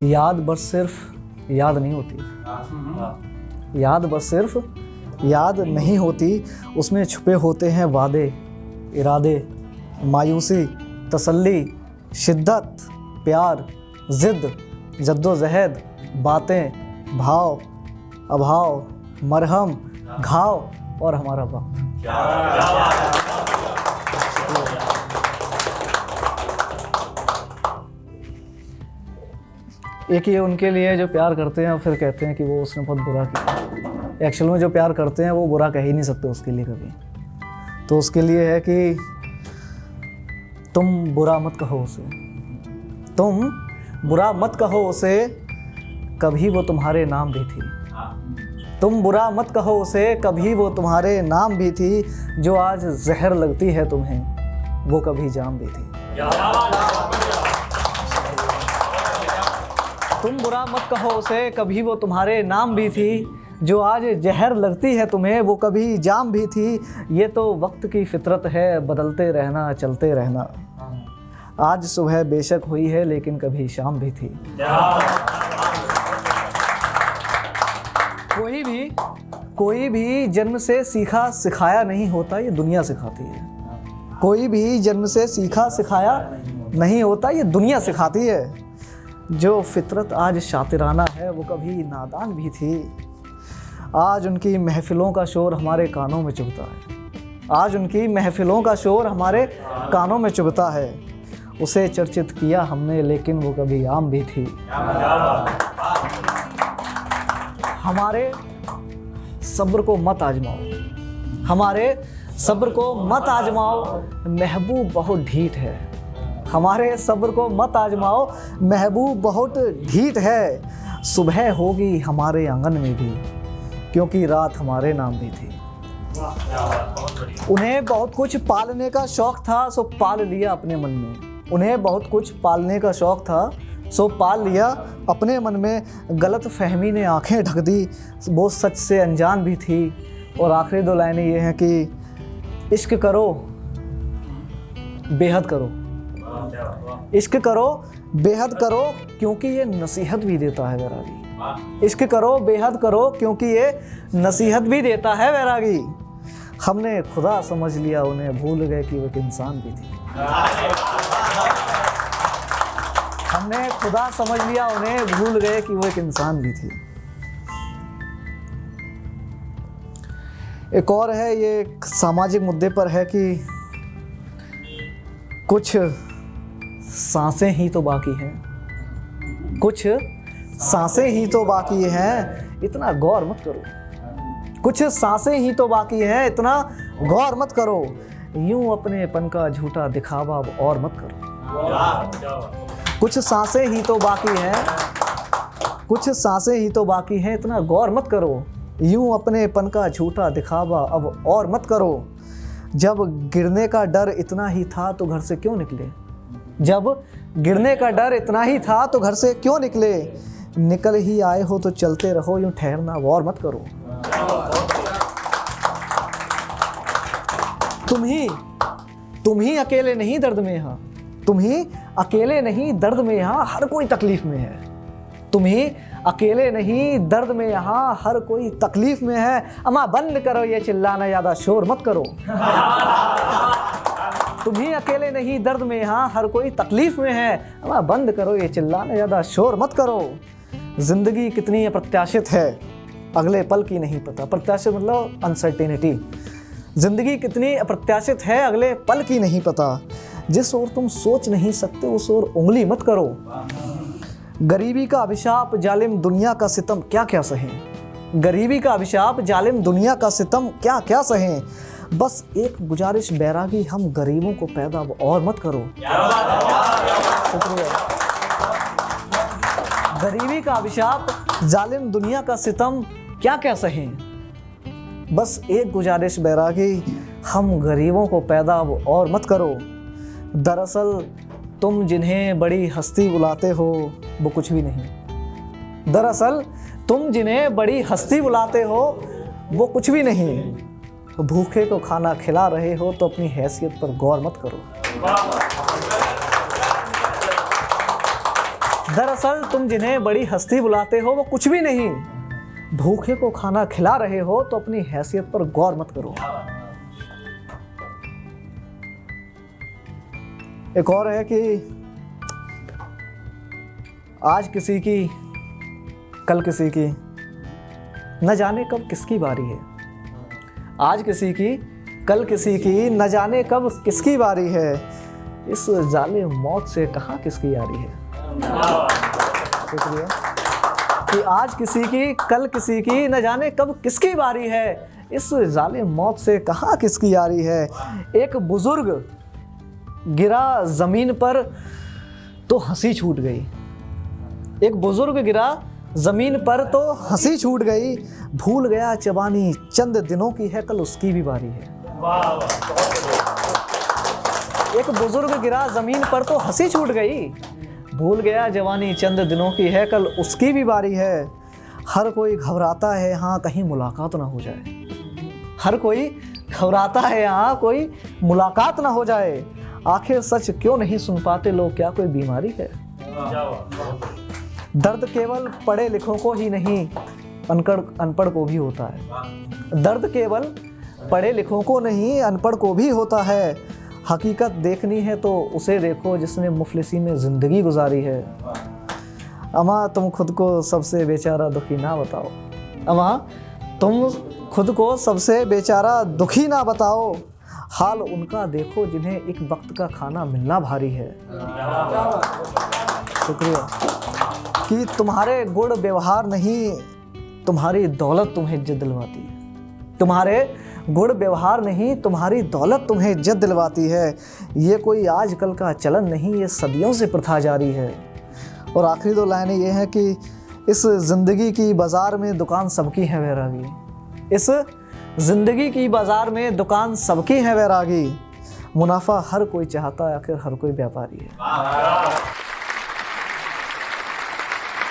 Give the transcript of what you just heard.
याद बस सिर्फ याद नहीं होती, याद बस सिर्फ याद नहीं होती, उसमें छुपे होते हैं वादे, इरादे, मायूसी, तसल्ली, शिद्दत, प्यार, ज़िद, जद्दोजहद, बातें, भाव, अभाव, मरहम, घाव और हमारा वक्त। एक ये उनके लिए जो प्यार करते हैं और फिर कहते हैं कि वो उसने बहुत बुरा किया। एक्चुअल में जो प्यार करते हैं वो बुरा कह ही नहीं सकते उसके लिए कभी। तो उसके लिए है कि तुम बुरा मत कहो उसे, तुम बुरा मत कहो उसे, कभी वो तुम्हारे नाम भी थी। तुम बुरा मत कहो उसे, कभी वो तुम्हारे नाम भी थी। जो आज जहर लगती है तुम्हें, वो कभी जाम भी थी। तुम बुरा मत कहो उसे, कभी वो तुम्हारे नाम भी थी। जो आज जहर लगती है तुम्हें, वो कभी जाम भी थी। ये तो वक्त की फितरत है, बदलते रहना, चलते रहना। आज सुबह बेशक हुई है, लेकिन कभी शाम भी थी। कोई भी जन्म से सीखा सिखाया नहीं होता, ये दुनिया सिखाती है। कोई भी जन्म से सीखा सिखाया नहीं होता, ये दुनिया सिखाती है। जो फितरत आज शातिराना है, वो कभी नादान भी थी। आज उनकी महफिलों का शोर हमारे कानों में चुभता है। आज उनकी महफिलों का शोर हमारे कानों में चुभता है। उसे चर्चित किया हमने, लेकिन वो कभी आम भी थी। हमारे सब्र को मत आजमाओ, हमारे सब्र को मत आजमाओ, महबूब बहुत ढीठ है। हमारे सब्र को मत आजमाओ, महबूब बहुत ढीठ है। सुबह होगी हमारे आंगन में भी, क्योंकि रात हमारे नाम भी थी। उन्हें बहुत कुछ पालने का शौक था, सो पाल लिया अपने मन में। उन्हें बहुत कुछ पालने का शौक था, सो पाल लिया अपने मन में। गलत फहमी ने आंखें ढक दी, वो सच से अनजान भी थी। और आखिरी दो लाइनें ये हैं कि इश्क करो बेहद करो, इश्क करो बेहद करो, क्योंकि ये नसीहत भी देता है वैरागी। इश्क करो बेहद करो, क्योंकि ये नसीहत भी देता है वैरागी। हमने खुदा समझ लिया उन्हें, भूल गए कि वो एक इंसान भी थी। हमने खुदा समझ लिया उन्हें, भूल गए कि वो एक इंसान भी थी। एक और है, ये एक सामाजिक मुद्दे पर है कि कुछ सांसें ही तो बाकी हैं, कुछ सांसें ही तो बाकी हैं, इतना गौर मत करो। कुछ सांसें ही तो बाकी हैं, इतना गौर मत करो। यूं अपनेपन का झूठा दिखावा और मत करो। कुछ सांसें ही तो बाकी हैं, कुछ सांसें ही तो बाकी हैं, इतना गौर मत करो। यूं अपनेपन का झूठा दिखावा अब और मत करो। जब गिरने का डर इतना ही था तो घर से क्यों निकले? जब गिरने का डर इतना ही था तो घर से क्यों निकले? निकल ही आए हो तो चलते रहो, यूं ठहरना और मत करो। तुम ही अकेले नहीं दर्द में यहाँ, तुम ही अकेले नहीं दर्द में यहाँ, हर कोई तकलीफ में है। तुम ही अकेले नहीं दर्द में यहाँ, हर कोई तकलीफ में है। अम्मा बंद करो ये चिल्लाना, ज़्यादा शोर मत करो। तुम ही अकेले नहीं दर्द में यहाँ, हर कोई तकलीफ में है। अम्मा बंद करो ये चिल्लाना, ज़्यादा शोर मत करो। जिंदगी कितनी अप्रत्याशित है, अगले पल की नहीं पता। प्रत्याशित मतलब अनसर्टेनिटी। जिंदगी कितनी अप्रत्याशित है, अगले पल की नहीं पता। जिस ओर तुम सोच नहीं सकते उस ओर उंगली मत करो। गरीबी का अभिशाप जालिम दुनिया का सितम क्या क्या सहें। गरीबी का अभिशाप जालिम दुनिया का सितम क्या क्या सहें। बस एक गुजारिश बैरागी, हम गरीबों को पैदा और मत करो। गरीबी का अभिशाप जालिम दुनिया का सितम क्या क्या सहें। बस एक गुजारिश बैरागी, हम गरीबों को पैदा और मत करो। दरअसल तुम जिन्हें बड़ी हस्ती बुलाते हो वो कुछ भी नहीं। दरअसल तुम जिन्हें बड़ी हस्ती बुलाते हो वो कुछ भी नहीं। भूखे को खाना खिला रहे हो तो अपनी हैसियत पर गौर मत करो। दरअसल तुम जिन्हें बड़ी हस्ती बुलाते हो वो कुछ भी नहीं। भूखे को खाना खिला रहे हो तो अपनी हैसियत पर गौर मत करो। एक और है कि आज किसी की कल किसी की, न जाने कब किसकी बारी है। आज किसी की कल किसी की, न जाने कब किसकी बारी है। इस जालिम मौत से कहाँ किसकी यारी है। शुक्रिया। कि आज किसी की कल किसी की, न जाने कब किसकी बारी है। इस जालिम मौत से कहाँ किसकी यारी है। एक बुजुर्ग गिरा जमीन पर तो हंसी छूट गई। एक बुजुर्ग गिरा जमीन पर तो हंसी छूट गई। भूल गया जवानी चंद दिनों की है, कल उसकी भी बारी है। एक बुजुर्ग गिरा जमीन पर तो हंसी छूट गई। भूल गया जवानी चंद दिनों की है, कल उसकी भी बारी है। हर कोई घबराता है हाँ कहीं मुलाकात ना हो जाए। हर कोई घबराता है हाँ कोई मुलाकात ना हो जाए। आखिर सच क्यों नहीं सुन पाते लोग, क्या कोई बीमारी है। दर्द केवल पढ़े लिखों को ही नहीं, अनपढ़ को भी होता है। दर्द केवल पढ़े लिखों को नहीं, अनपढ़ को भी होता है। हकीकत देखनी है तो उसे देखो जिसने मुफलिसी में ज़िंदगी गुजारी है। अमा तुम खुद को सबसे बेचारा दुखी ना बताओ। अमा तुम खुद को सबसे बेचारा दुखी ना बताओ। हाल उनका देखो जिन्हें एक वक्त का खाना मिलना भारी है। शुक्रिया। कि तुम्हारे गुण व्यवहार नहीं, तुम्हारी दौलत तुम्हें इज्जत दिलवाती है। तुम्हारे गुण व्यवहार नहीं, तुम्हारी दौलत तुम्हें इज्जत दिलवाती है। ये कोई आजकल का चलन नहीं, ये सदियों से प्रथा जारी है। और आखिरी दो लाइनें ये हैं कि इस ज़िंदगी की बाज़ार में दुकान सबकी है वैरागी। इस ज़िंदगी की बाज़ार में दुकान सबकी है वैरागी। मुनाफा हर कोई चाहता है, आखिर हर कोई व्यापारी है।